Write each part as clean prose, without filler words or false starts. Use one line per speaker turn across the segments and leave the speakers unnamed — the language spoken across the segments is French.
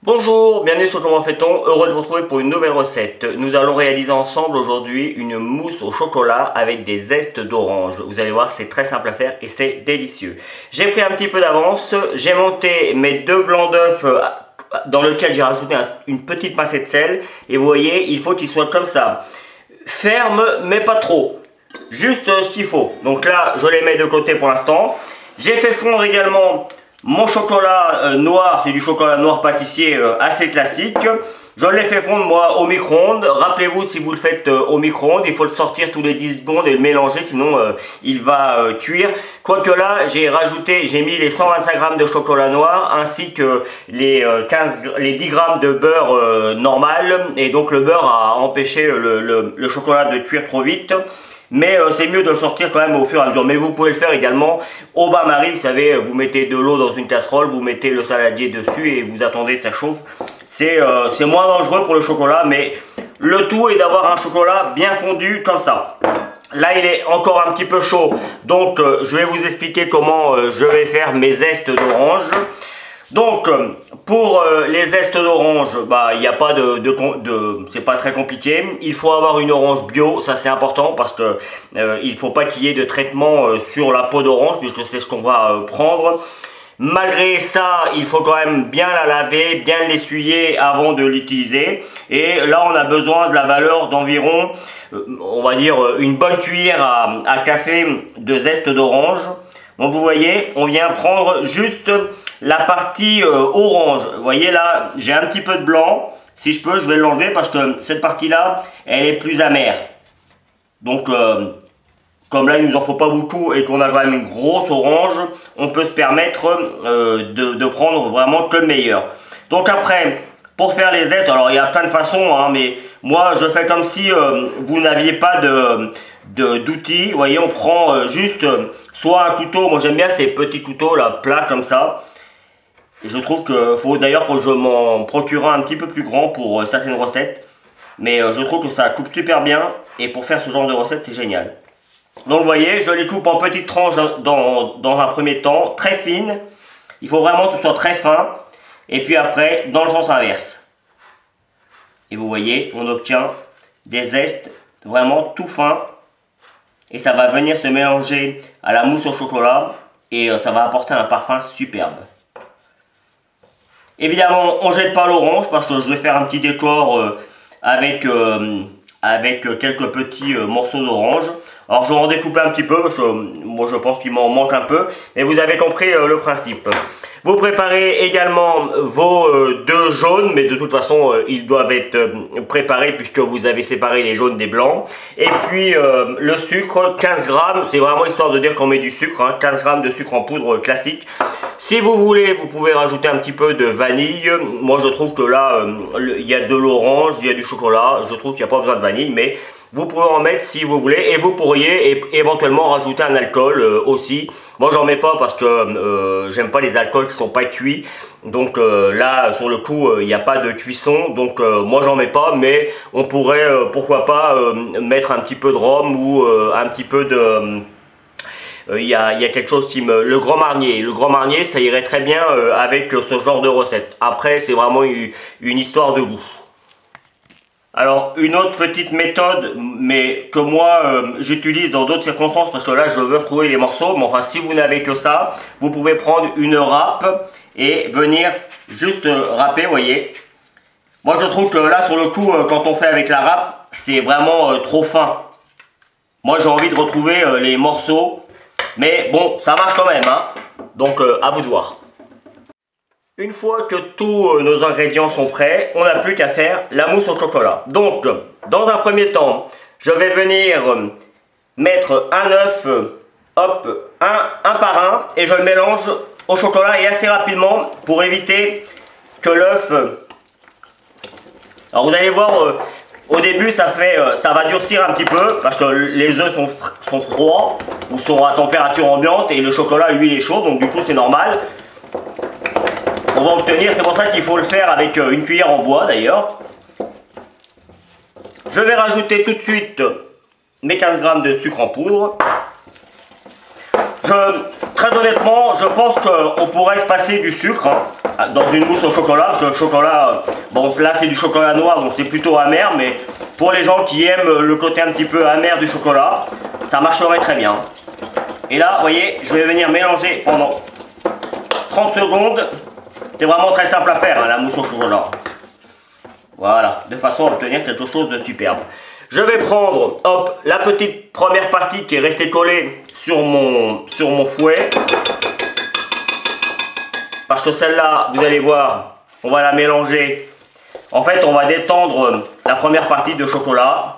Bonjour, bienvenue sur Comment fait-on, heureux de vous retrouver pour une nouvelle recette. Nous allons réaliser ensemble aujourd'hui une mousse au chocolat avec des zestes d'orange. Vous allez voir, c'est très simple à faire et c'est délicieux. J'ai pris un petit peu d'avance, j'ai monté mes deux blancs d'œufs dans lequel j'ai rajouté une petite pincée de sel. Et vous voyez, il faut qu'ils soient comme ça. Ferme, mais pas trop. Juste ce qu'il faut. Donc là, je les mets de côté pour l'instant. J'ai fait fondre également mon chocolat noir, c'est du chocolat noir pâtissier assez classique. Je l'ai fait fondre moi au micro-ondes. Rappelez-vous, si vous le faites au micro-ondes, il faut le sortir tous les 10 secondes et le mélanger, sinon il va cuire. Quoique là, j'ai mis les 125 g de chocolat noir ainsi que les 10 g de beurre normal. Et donc le beurre a empêché le chocolat de cuire trop vite. Mais c'est mieux de le sortir quand même au fur et à mesure. Mais vous pouvez le faire également au bain-marie. Vous savez, vous mettez de l'eau dans une casserole, vous mettez le saladier dessus et vous attendez que ça chauffe. C'est moins dangereux pour le chocolat, mais le tout est d'avoir un chocolat bien fondu comme ça. Là, il est encore un petit peu chaud, donc je vais vous expliquer comment je vais faire mes zestes d'orange. Donc, pour les zestes d'orange, il n'y a pas c'est pas très compliqué. Il faut avoir une orange bio, ça c'est important parce que il ne faut pas qu'il y ait de traitement sur la peau d'orange, puisque c'est ce qu'on va prendre. Malgré ça, il faut quand même bien la laver, bien l'essuyer avant de l'utiliser. Et là, on a besoin de la valeur d'environ, on va dire, une bonne cuillère à café de zeste d'orange. Donc vous voyez, on vient prendre juste la partie orange. Vous voyez là, j'ai un petit peu de blanc. Si je peux, je vais l'enlever parce que cette partie-là, elle est plus amère. Donc, comme là, il ne nous en faut pas beaucoup et qu'on a quand même une grosse orange, on peut se permettre de prendre vraiment que le meilleur. Donc après, pour faire les zestes, alors il y a plein de façons, hein, mais moi, je fais comme si vous n'aviez pas d'outils. Vous voyez, on prend juste soit un couteau, moi j'aime bien ces petits couteaux là, plats comme ça. Je trouve que faut que je m'en procure un petit peu plus grand pour certaines recettes. Mais je trouve que ça coupe super bien et pour faire ce genre de recette, c'est génial. Donc vous voyez, je les coupe en petites tranches dans un premier temps, très fines. Il faut vraiment que ce soit très fin. Et puis après, dans le sens inverse. Et vous voyez, on obtient des zestes vraiment tout fins. Et ça va venir se mélanger à la mousse au chocolat. Et ça va apporter un parfum superbe. Évidemment, on ne jette pas l'orange parce que je vais faire un petit décor avec quelques petits morceaux d'orange. Alors je vais en découper un petit peu parce que moi je pense qu'il m'en manque un peu. Mais vous avez compris le principe. Vous préparez également vos deux jaunes, mais de toute façon ils doivent être préparés puisque vous avez séparé les jaunes des blancs. Et puis le sucre, 15 g, c'est vraiment histoire de dire qu'on met du sucre, hein, 15 g de sucre en poudre classique. Si vous voulez, vous pouvez rajouter un petit peu de vanille. Moi je trouve que là, il y a de l'orange, il y a du chocolat, je trouve qu'il n'y a pas besoin de vanille, mais vous pouvez en mettre si vous voulez et vous pourriez éventuellement rajouter un alcool aussi. Moi j'en mets pas parce que j'aime pas les alcools qui sont pas cuits. Donc là sur le coup il n'y a pas de cuisson. Donc moi j'en mets pas, mais on pourrait pourquoi pas mettre un petit peu de rhum ou un petit peu de... Il y a quelque chose qui me... Le Grand Marnier. Le Grand Marnier ça irait très bien avec ce genre de recette. Après c'est vraiment une histoire de goût. Alors une autre petite méthode, mais que moi j'utilise dans d'autres circonstances parce que là je veux retrouver les morceaux, mais enfin si vous n'avez que ça, vous pouvez prendre une râpe et venir juste râper, vous voyez. Moi je trouve que là sur le coup quand on fait avec la râpe, c'est vraiment trop fin. Moi j'ai envie de retrouver les morceaux, mais bon ça marche quand même, hein. Donc à vous de voir. Une fois que tous nos ingrédients sont prêts, on n'a plus qu'à faire la mousse au chocolat. Donc, dans un premier temps, je vais venir mettre un œuf, hop, un par un, et je le mélange au chocolat et assez rapidement pour éviter que l'œuf... Alors vous allez voir, au début ça va durcir un petit peu parce que les œufs sont froids ou sont à température ambiante et le chocolat lui il est chaud, donc du coup c'est normal. On va obtenir, c'est pour ça qu'il faut le faire avec une cuillère en bois d'ailleurs. Je vais rajouter tout de suite mes 15 g de sucre en poudre. Très honnêtement, je pense qu'on pourrait se passer du sucre, hein, dans une mousse au chocolat, parce que le chocolat, bon là c'est du chocolat noir donc c'est plutôt amer, mais pour les gens qui aiment le côté un petit peu amer du chocolat, ça marcherait très bien. Et là, vous voyez, je vais venir mélanger pendant 30 secondes. C'est vraiment très simple à faire, hein, la mousse au chocolat. Voilà, de façon à obtenir quelque chose de superbe. Je vais prendre, hop, la petite première partie qui est restée collée sur mon fouet. Parce que celle-là, vous allez voir, on va la mélanger. En fait, on va détendre la première partie de chocolat.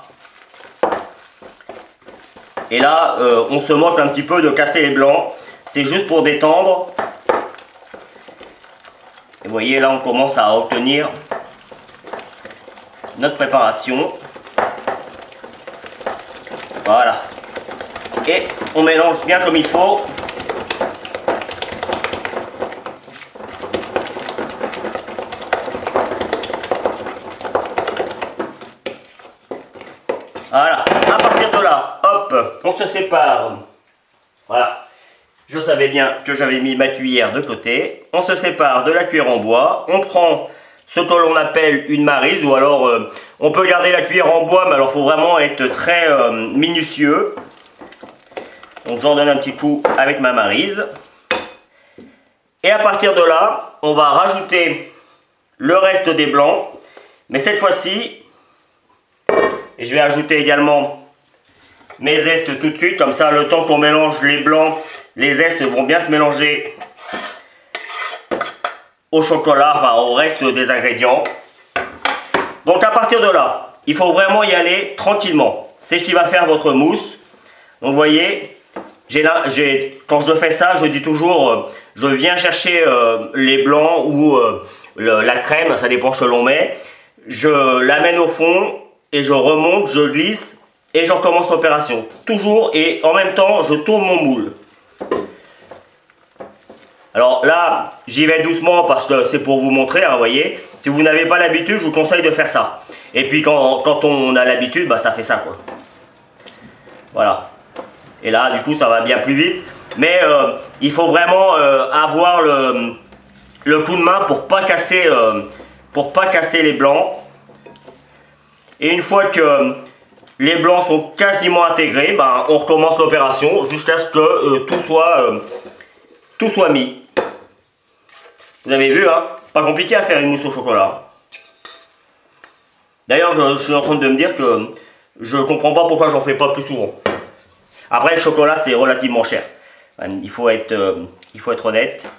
Et là, on se moque un petit peu de casser les blancs. C'est juste pour détendre. Et vous voyez, là, on commence à obtenir notre préparation. Voilà. Et on mélange bien comme il faut. Voilà. À partir de là, hop, on se sépare. Voilà. Je savais bien que j'avais mis ma cuillère de côté. On se sépare de la cuillère en bois. On prend ce que l'on appelle une maryse, ou alors on peut garder la cuillère en bois, mais alors il faut vraiment être très minutieux. Donc j'en donne un petit coup avec ma maryse. Et à partir de là, on va rajouter le reste des blancs. Mais cette fois-ci, je vais ajouter également mes zestes tout de suite. Comme ça, le temps qu'on mélange les blancs, les zestes vont bien se mélanger au chocolat, enfin au reste des ingrédients. Donc à partir de là, il faut vraiment y aller tranquillement. C'est ce qui va faire votre mousse. Donc vous voyez, quand je fais ça, je dis toujours, je viens chercher les blancs ou la crème, ça dépend ce que l'on met. Je l'amène au fond et je remonte, je glisse et je recommence l'opération. Toujours, et en même temps, je tourne mon moule. Alors là, j'y vais doucement parce que c'est pour vous montrer, hein, vous voyez. Si vous n'avez pas l'habitude, je vous conseille de faire ça. Et puis quand on a l'habitude, bah, ça fait ça, quoi. Voilà. Et là, du coup, ça va bien plus vite. Mais il faut vraiment avoir le coup de main pour pas casser les blancs. Et une fois que les blancs sont quasiment intégrés, ben, on recommence l'opération jusqu'à ce que tout soit mis. Vous avez vu, hein, pas compliqué à faire une mousse au chocolat. D'ailleurs, je suis en train de me dire que je comprends pas pourquoi j'en fais pas plus souvent. Après, le chocolat, c'est relativement cher. Il faut être honnête.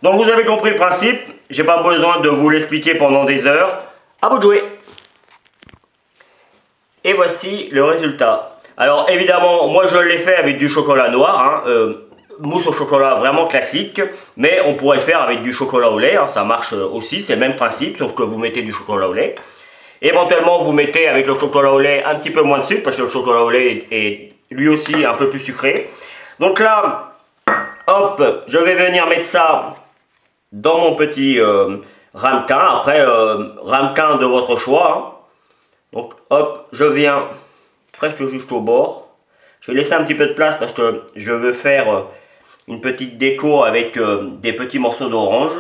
Donc, vous avez compris le principe. J'ai pas besoin de vous l'expliquer pendant des heures. À vous de jouer. Et voici le résultat. Alors, évidemment, moi, je l'ai fait avec du chocolat noir, hein, mousse au chocolat vraiment classique, mais on pourrait le faire avec du chocolat au lait, hein, ça marche aussi, c'est le même principe, sauf que vous mettez du chocolat au lait. Éventuellement, vous mettez avec le chocolat au lait un petit peu moins de sucre, parce que le chocolat au lait est lui aussi un peu plus sucré. Donc là, hop, je vais venir mettre ça dans mon petit ramequin, après ramequin de votre choix. Hein. Donc hop, je viens presque jusqu'au bord. Je vais laisser un petit peu de place parce que je veux faire une petite déco avec des petits morceaux d'orange.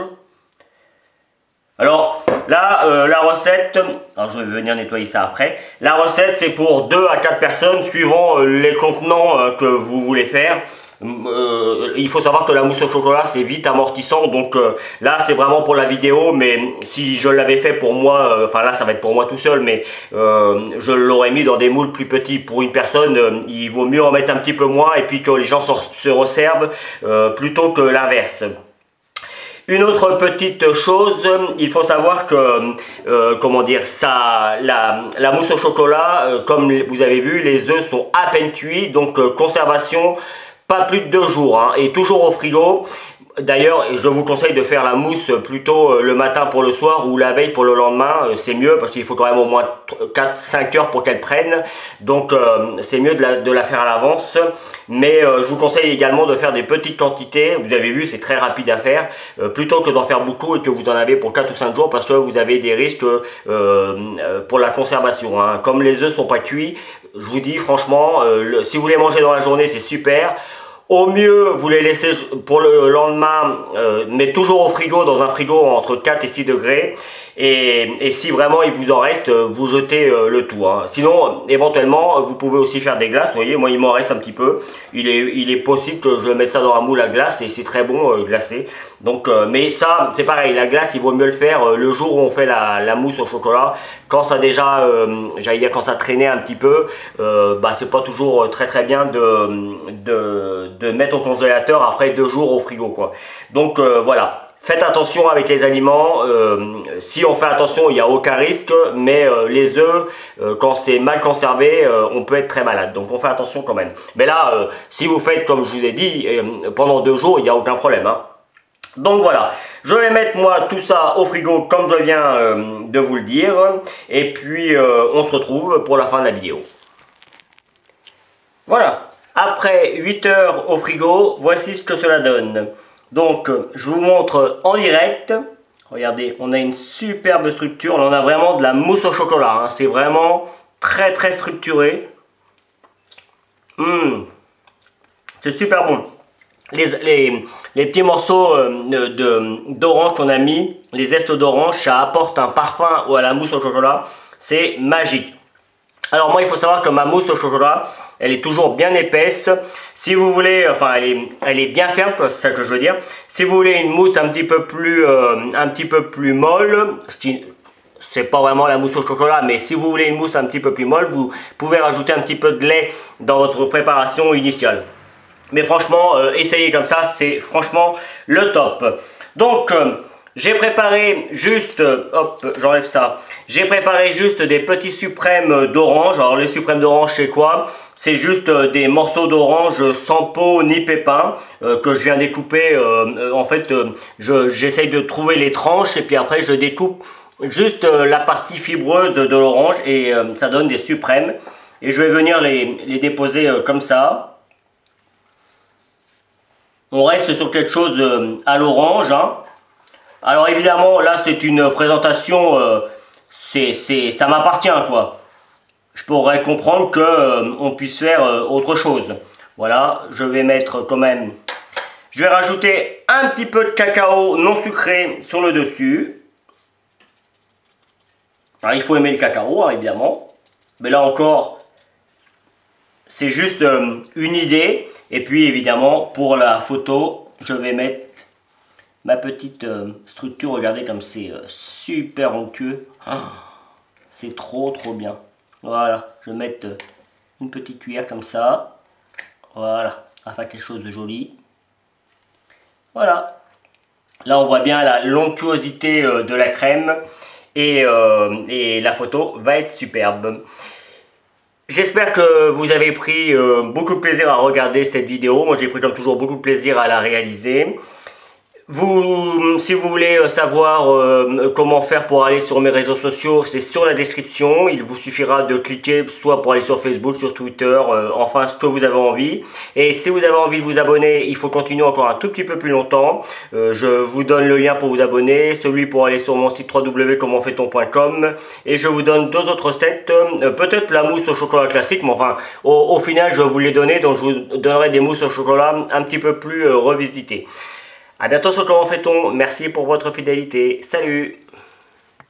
Alors là, la recette, alors je vais venir nettoyer ça après. La recette, c'est pour 2 à 4 personnes suivant les contenants que vous voulez faire. Il faut savoir que la mousse au chocolat c'est vite amortissant, donc là c'est vraiment pour la vidéo, mais si je l'avais fait pour moi, enfin là ça va être pour moi tout seul, mais je l'aurais mis dans des moules plus petits. Pour une personne, il vaut mieux en mettre un petit peu moins et puis que les gens se resservent plutôt que l'inverse. Une autre petite chose, il faut savoir que, comment dire, la mousse au chocolat, comme vous avez vu, les œufs sont à peine cuits, donc conservation pas plus de 2 jours, hein, et toujours au frigo. D'ailleurs, je vous conseille de faire la mousse plutôt le matin pour le soir ou la veille pour le lendemain, c'est mieux parce qu'il faut quand même au moins 4-5 heures pour qu'elle prenne, donc c'est mieux de la faire à l'avance. Mais je vous conseille également de faire des petites quantités, vous avez vu c'est très rapide à faire, plutôt que d'en faire beaucoup et que vous en avez pour 4 ou 5 jours parce que vous avez des risques pour la conservation, hein. Comme les œufs sont pas cuits, je vous dis franchement, si vous les mangez dans la journée c'est super. Au mieux, vous les laissez pour le lendemain, mais toujours au frigo, dans un frigo entre 4 et 6 degrés. Et si vraiment il vous en reste, vous jetez le tout. Hein. Sinon, éventuellement, vous pouvez aussi faire des glaces. Vous voyez, moi il m'en reste un petit peu. Il est possible que je mette ça dans un moule à glace et c'est très bon glacé. Donc, mais ça, c'est pareil, la glace, il vaut mieux le faire le jour où on fait la mousse au chocolat. Quand ça déjà, j'allais dire quand ça traînait un petit peu, bah c'est pas toujours très bien de mettre au congélateur après 2 jours au frigo quoi. Donc voilà. Faites attention avec les aliments, si on fait attention il n'y a aucun risque, mais les œufs, quand c'est mal conservé, on peut être très malade, donc on fait attention quand même. Mais là, si vous faites comme je vous ai dit, pendant 2 jours, il n'y a aucun problème. Hein. Donc voilà, je vais mettre moi tout ça au frigo comme je viens de vous le dire, et puis on se retrouve pour la fin de la vidéo. Voilà, après 8 heures au frigo, voici ce que cela donne. Donc, je vous montre en direct. Regardez, on a une superbe structure. On a vraiment de la mousse au chocolat. Hein. C'est vraiment très structuré. C'est super bon. Les petits morceaux d'orange qu'on a mis, les zestes d'orange, ça apporte un parfum à la mousse au chocolat. C'est magique. Alors moi, il faut savoir que ma mousse au chocolat, elle est toujours bien épaisse. Si vous voulez, enfin, elle est bien ferme, c'est ça que je veux dire. Si vous voulez une mousse un petit peu plus molle, c'est pas vraiment la mousse au chocolat, mais si vous voulez une mousse un petit peu plus molle, vous pouvez rajouter un petit peu de lait dans votre préparation initiale. Mais franchement, essayez comme ça, c'est franchement le top. Donc, j'ai préparé juste, hop, j'enlève ça. J'ai préparé juste des petits suprêmes d'orange. Alors les suprêmes d'orange, c'est quoi? C'est juste des morceaux d'orange sans peau ni pépins que je viens découper. En fait, j'essaye de trouver les tranches et puis après je découpe juste la partie fibreuse de l'orange et ça donne des suprêmes. Et je vais venir les déposer comme ça. On reste sur quelque chose à l'orange, hein. Alors évidemment, là c'est une présentation, ça m'appartient quoi. Je pourrais comprendre que on puisse faire autre chose. Voilà, je vais mettre quand même, je vais rajouter un petit peu de cacao non sucré sur le dessus. Alors il faut aimer le cacao, hein, évidemment. Mais là encore, c'est juste une idée. Et puis évidemment, pour la photo, je vais mettre ma petite structure, regardez comme c'est super onctueux. C'est trop bien. Voilà, je vais mettre une petite cuillère comme ça. Voilà, afin quelque chose de joli. Voilà. Là on voit bien la l'onctuosité de la crème. Et la photo va être superbe. J'espère que vous avez pris beaucoup de plaisir à regarder cette vidéo. Moi j'ai pris comme toujours beaucoup de plaisir à la réaliser. Si vous voulez savoir comment faire pour aller sur mes réseaux sociaux, c'est sur la description. Il vous suffira de cliquer soit pour aller sur Facebook, sur Twitter, enfin ce que vous avez envie. Et si vous avez envie de vous abonner, il faut continuer encore un tout petit peu plus longtemps. Je vous donne le lien pour vous abonner, celui pour aller sur mon site www.commenfaitton.com. Et je vous donne 2 autres recettes, peut-être la mousse au chocolat classique, mais enfin au final je vais vous les donner, donc je vous donnerai des mousses au chocolat un petit peu plus revisitées. A bientôt sur Comment fait-on. Merci pour votre fidélité. Salut!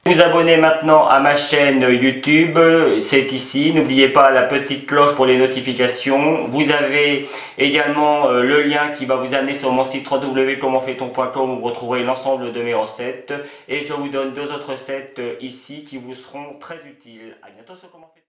Vous abonnez maintenant à ma chaîne YouTube, c'est ici. N'oubliez pas la petite cloche pour les notifications. Vous avez également le lien qui va vous amener sur mon site www.commenfaitton.com où vous retrouverez l'ensemble de mes recettes. Et je vous donne 2 autres recettes ici qui vous seront très utiles. A bientôt sur Comment fait-on.